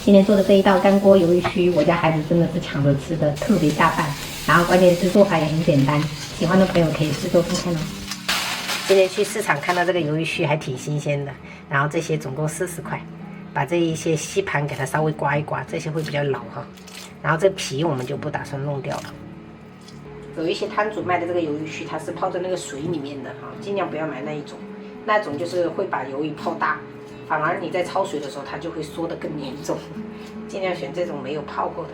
今天做的这一道干锅鱿鱼须，我家孩子真的是抢着吃的，特别下饭。然后关键是做法也很简单，喜欢的朋友可以试做看看哦。今天去市场看到这个鱿鱼须还挺新鲜的，然后这些总共40块，把这一些吸盘给它稍微刮一刮，这些会比较老哈。然后这皮我们就不打算弄掉了。有一些摊主卖的这个鱿鱼须，它是泡在那个水里面的哈，尽量不要买那一种，那种就是会把鱿鱼泡大。反而你在焯水的时候，它就会缩得更严重，尽量选这种没有泡过的，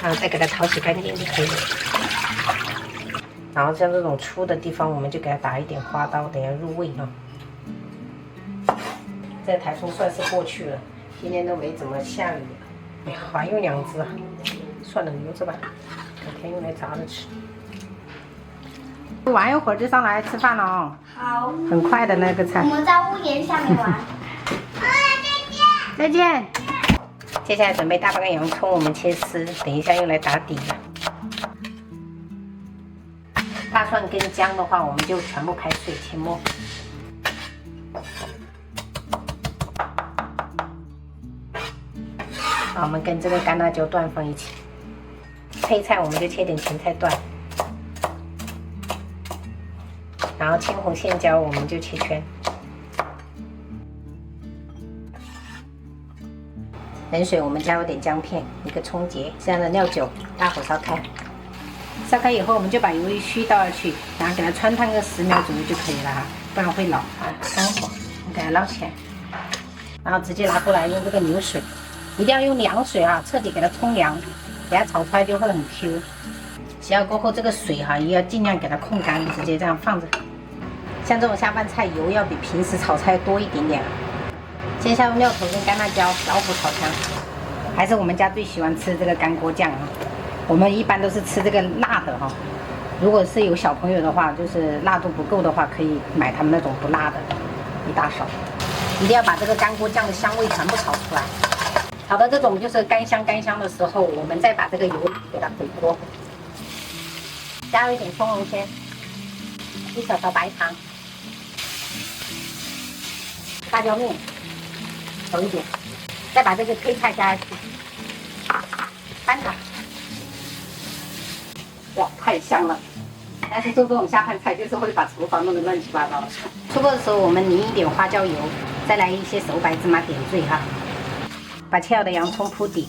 然后再给它淘洗干净就可以了。然后像这种粗的地方，我们就给它打一点花刀，等下入味哈。这台风算是过去了，今天都没怎么下雨，还有2只，算了留着吧，改天用来炸着吃。玩一会儿就上来吃饭了哦。好。很快的那个菜。我们在屋檐下面玩。再见。接下来准备大半个洋葱，我们切丝，等一下用来打底了。大蒜跟姜的话，我们就全部拍碎切末。好，我们跟这个干辣椒段放一起。配菜我们就切点芹菜段。然后青红线椒我们就切圈，冷水我们加入点姜片，一个葱节，这样的料酒，大火烧开。烧开以后，我们就把鱿鱼须倒下去，然后给它汆烫个10秒左右就可以了哈，不然会老。啊，关火，我们给它捞起来，然后直接拿过来用这个流水，一定要用凉水啊，彻底给它冲凉，给它炒出来就会很 Q。洗好过后，这个水哈也要尽量给它控干，直接这样放着。像这种下饭菜，油要比平时炒菜多一点点。先下入料头跟干辣椒，老火炒香。还是我们家最喜欢吃这个干锅酱啊，我们一般都是吃这个辣的哈。如果是有小朋友的话，就是辣度不够的话，可以买他们那种不辣的，一大勺。一定要把这个干锅酱的香味全部炒出来。炒到这种就是干香的时候，我们再把这个油给它回锅，加入一点松茸鲜，一小勺白糖。辣椒面投一点，再把这个配菜加下去，翻炒。哇，太香了！但是做这种下饭菜，就是会把厨房弄得乱七八糟的。出锅的时候，我们淋一点花椒油，再来一些熟白芝麻点缀哈，把切好的洋葱铺底，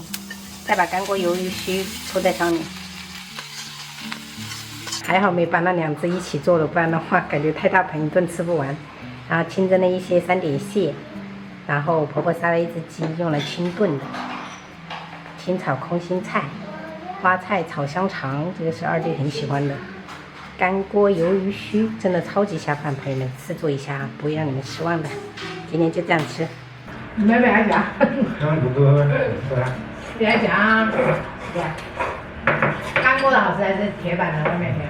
再把干锅鱿鱼须铺在上面。还好没把那2只一起做了，不然的话感觉太大盆，一顿吃不完。然后清蒸了一些3点蟹，然后婆婆杀了1只鸡，用来清炖的。清炒空心菜，花菜炒香肠，这个是2弟很喜欢的。干锅鱿鱼须真的超级下饭，朋友们试做一下，不会让你们失望的。今天就这样吃。你们来夹？来夹。干锅的好吃还是铁板的外面的？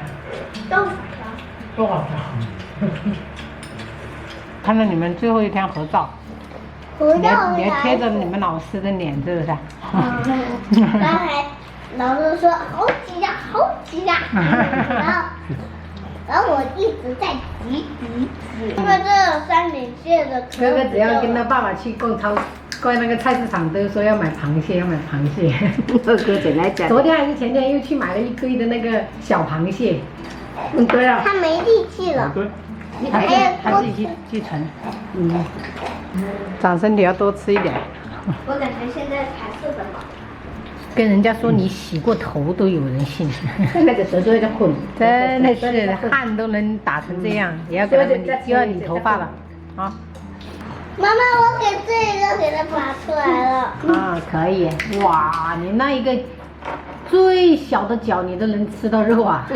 都好吃。看到你们最后一天合照，你还贴着你们老师的脸，是不是？刚才老师说好挤呀，好挤呀，然后我一直在挤。因为这3点蟹的哥哥只要跟他爸爸去逛那个菜市场，都说要买螃蟹，二哥怎来讲？昨天还是前天又去买了一堆的那个小螃蟹。对啊。他没力气了。对。还是继承。长身体要多吃一点。我感觉现在才4分饱。跟人家说你洗过头都有人信。那个舌头有点混，真的是汗都能打成这样，也要给他们又要理头发了啊！妈妈，我给这个给它拔出来了。啊，可以。哇，你那一个最小的脚你都能吃到肉啊！